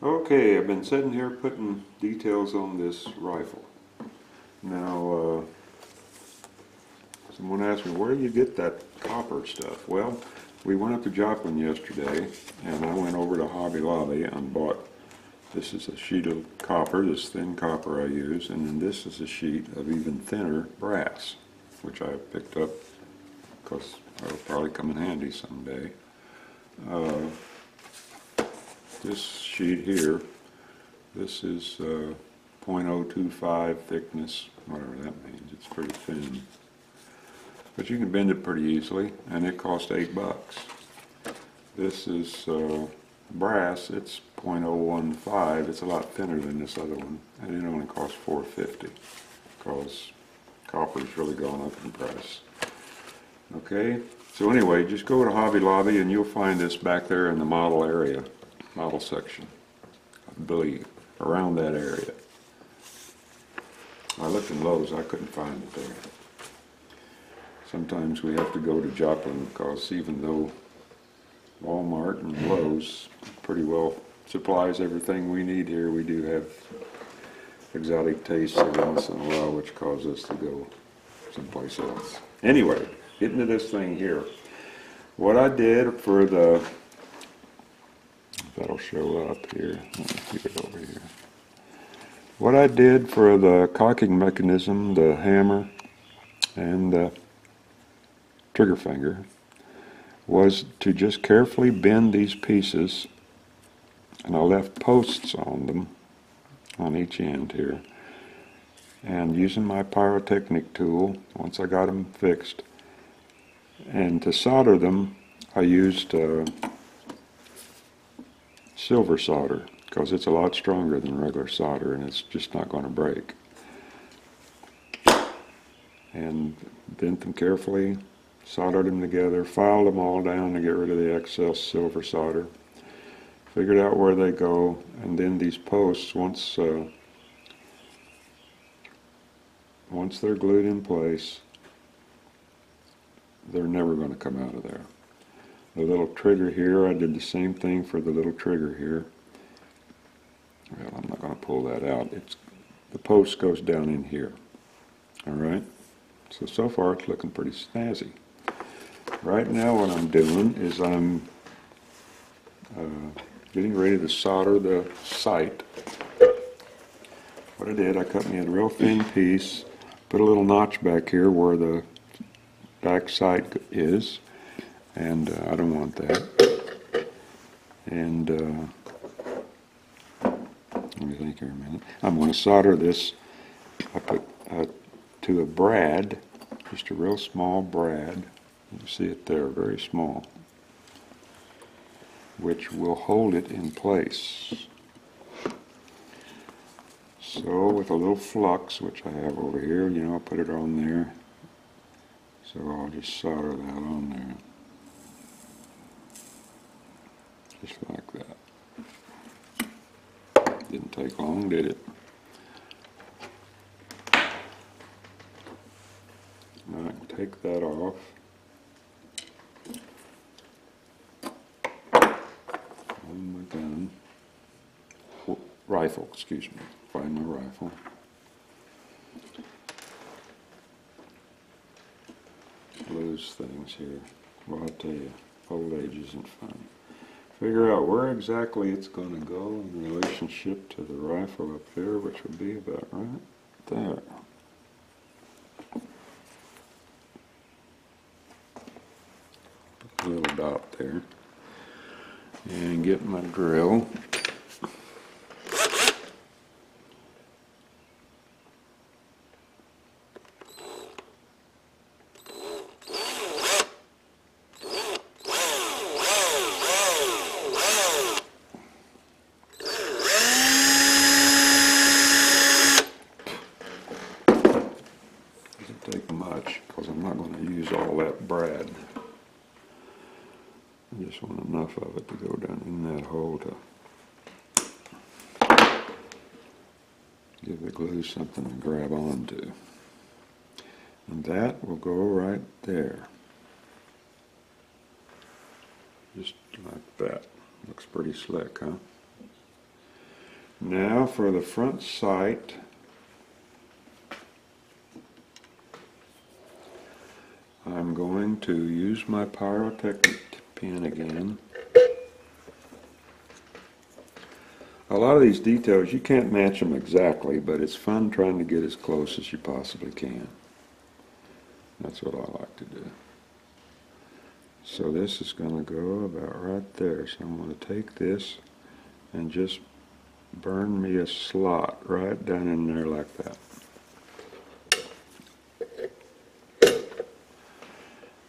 Okay, I've been sitting here putting details on this rifle. Now, someone asked me, where do you get that copper stuff? Well, we went up to Joplin yesterday, and I went over to Hobby Lobby and bought, this is a sheet of copper, this thin copper I use, and then this is a sheet of even thinner brass, which I picked up because it'll probably come in handy someday. This sheet here, this is 0.025 thickness, whatever that means. It's pretty thin. But you can bend it pretty easily, and it cost $8. This is brass, it's 0.015. It's a lot thinner than this other one, and it only costs $4.50 because copper's really gone up in price. Okay, so anyway, just go to Hobby Lobby and you'll find this back there in the model area. Model section, I believe, around that area. I looked in Lowe's, I couldn't find it there. Sometimes we have to go to Joplin because even though Walmart and Lowe's pretty well supplies everything we need here, we do have exotic tastes every once in a while, which causes us to go someplace else. Anyway, getting to this thing here. What I did for the that'll show up here. Let me keep it over here. What I did for the cocking mechanism, the hammer, and the trigger finger was to just carefully bend these pieces, and I left posts on them on each end here, and using my pyrotechnic tool, once I got them fixed, and to solder them I used silver solder, because it's a lot stronger than regular solder and it's just not going to break. And bent them carefully, soldered them together, filed them all down to get rid of the excess silver solder, figured out where they go, and then these posts, once they're glued in place, they're never going to come out of there. The little trigger here, I did the same thing for the little trigger here. Well, I'm not going to pull that out. The post goes down in here. Alright? So far it's looking pretty snazzy. Right now what I'm doing is I'm getting ready to solder the sight. What I did, I cut me a real thin piece, put a little notch back here where the back sight is, and I don't want that. And let me think here a minute. I'm going to solder this. I put to a brad, just a real small brad. You see it there, very small, which will hold it in place. So with a little flux, which I have over here, I'll put it on there. So I'll just solder that on there. Just like that. Didn't take long, did it? Now I can take that off. On my gun. Rifle, excuse me. Find my rifle. Lose things here. Well, I'll tell you, old age isn't fun. Figure out where exactly it's going to go in relationship to the rifle up there, which would be about right there. Put a little dot there. And get my drill. Take much because I'm not going to use all that brad. I just want enough of it to go down in that hole to give the glue something to grab onto. And that will go right there. Just like that. Looks pretty slick, huh? Now for the front sight, I'm going to use my pyrotechnic pin again. A lot of these details, you can't match them exactly, but it's fun trying to get as close as you possibly can. That's what I like to do. So this is going to go about right there. So I'm going to take this and just burn me a slot right down in there like that.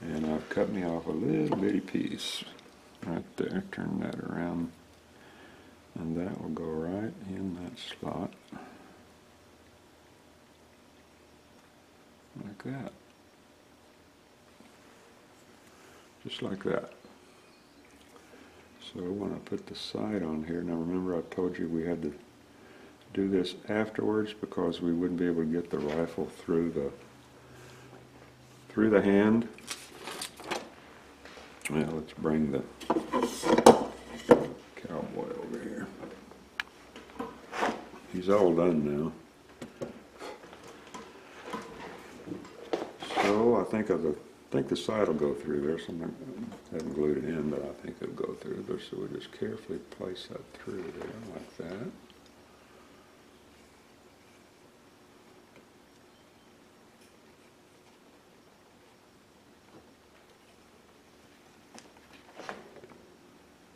And I've cut me off a little bitty piece right there. Turn that around. And that will go right in that slot. Like that. Just like that. So when I put the sight on here, now remember I told you we had to do this afterwards because we wouldn't be able to get the rifle through the hand. Now let's bring the Cowboy over here. He's all done now. So I think the sight will go through there. I haven't glued it in, but I think it'll go through there. So we'll just carefully place that through there like that.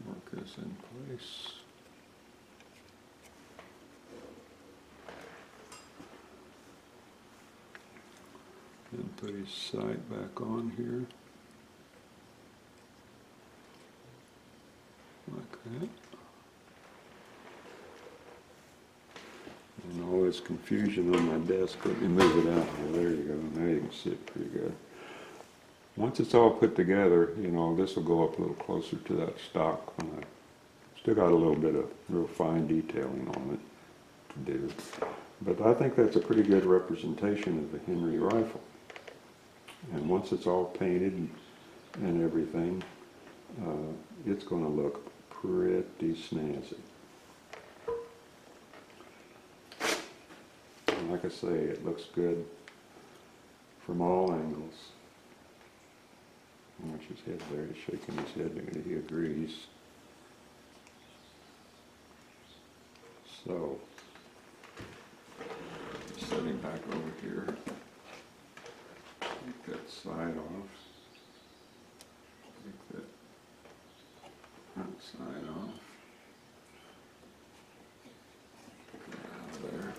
Work this in place. And put his sight back on here. Like that. And all this confusion on my desk, let me move it out here. There you go. Now you can see it pretty good. Once it's all put together, you know, this will go up a little closer to that stock. When I still got a little bit of real fine detailing on it to do. But I think that's a pretty good representation of the Henry rifle. And once it's all painted and everything, it's going to look pretty snazzy. And like I say, it looks good from all angles. Watch his head there, he's shaking his head, he agrees. So, setting back over here, take that side off, take that front side off, get that out of there.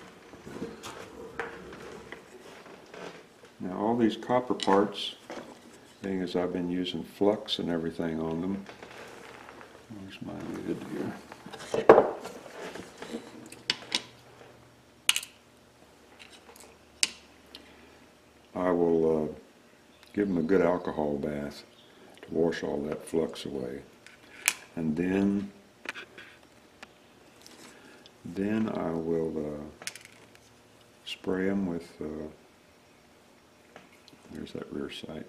Now all these copper parts, being as I've been using flux and everything on them, where's my lid here? I will give them a good alcohol bath to wash all that flux away. And then I will spray them with, there's that rear sight.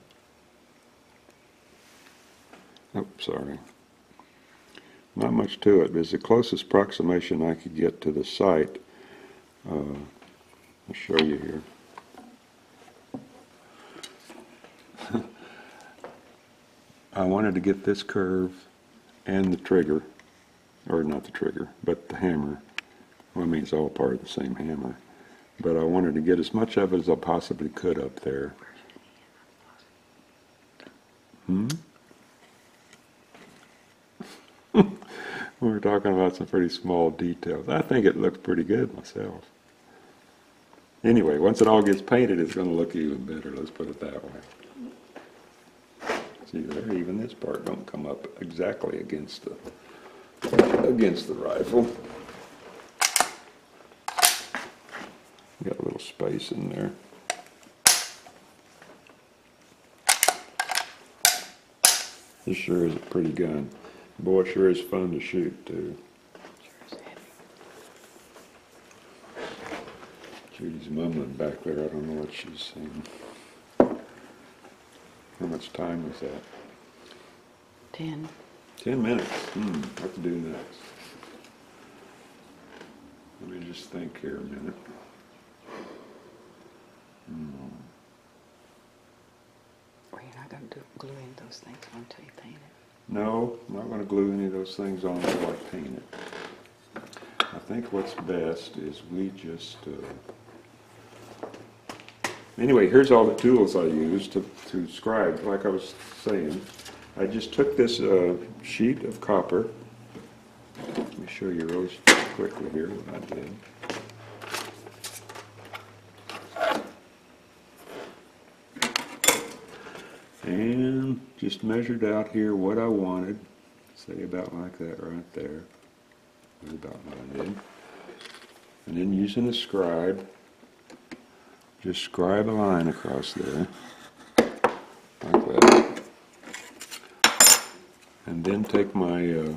Oh, sorry. Not much to it, but it's the closest approximation I could get to the sight. I'll show you here. I wanted to get this curve and the trigger, or not the trigger, but the hammer. Well, I mean, it's all part of the same hammer. But I wanted to get as much of it as I possibly could up there. We're talking about some pretty small details. I think it looks pretty good myself. Anyway, once it all gets painted, it's going to look even better. Let's put it that way. See there, even this part don't come up exactly against the rifle. Got a little space in there. This sure is a pretty gun. Boy, it sure is fun to shoot too. Judy's mumbling back there. I don't know what she's saying. How much time was that? 10. 10 minutes. What to do next? Let me just think here a minute. Well, you're not going to glue in those things until you paint it. No, I'm not going to glue any of those things on until I paint it. I think what's best is we just... Anyway, here's all the tools I used to scribe. Like I was saying, I just took this sheet of copper. Let me show you really quickly here what I did. And just measured out here what I wanted. Say about like that right there. That's about what I did. And then using a scribe, just scribe a line across there, like that. And then take my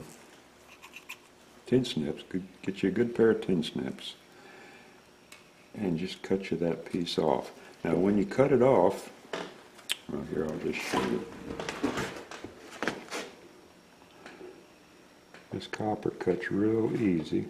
tin snips, get you a good pair of tin snips, and just cut you that piece off. Now when you cut it off, well here I'll just show you. This copper cuts real easy.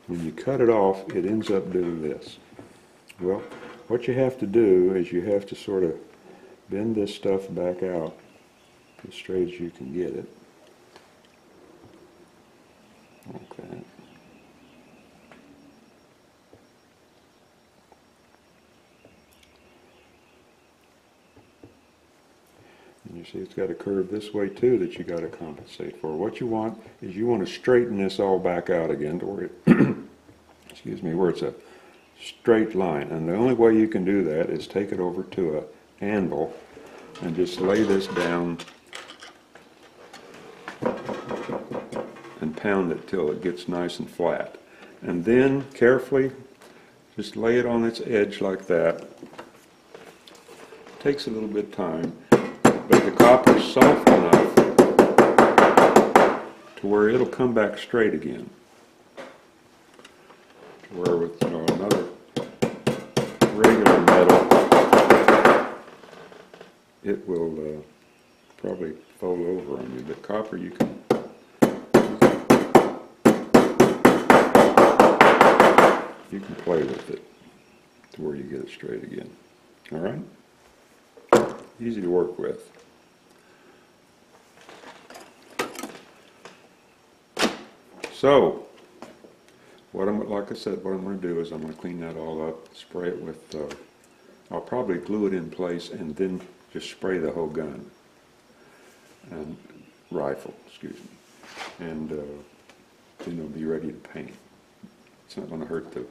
When you cut it off, it ends up doing this. Well, what you have to do is you have to sort of bend this stuff back out as straight as you can get it. Like that. And you see it's got a curve this way too that you got to compensate for. What you want is you want to straighten this all back out again to where it, excuse me, where it's a straight line. And the only way you can do that is take it over to an anvil and just lay this down and pound it till it gets nice and flat. And then carefully just lay it on its edge like that. Takes a little bit of time, but the copper's soft enough to where it'll come back straight again. To where with another regular metal, it will probably fold over on you. But copper, you can play with it to where you get it straight again. All right? Easy to work with. So, like I said, what I'm going to do is I'm going to clean that all up, spray it with, I'll probably glue it in place and then just spray the whole gun, and rifle, excuse me, and then it'll be ready to paint. It's not going to hurt the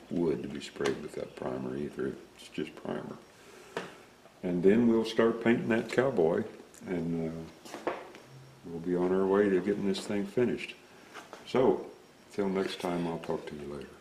wood to be sprayed with that primer either, it's just primer. And then we'll start painting that cowboy, and we'll be on our way to getting this thing finished. So, till next time, I'll talk to you later.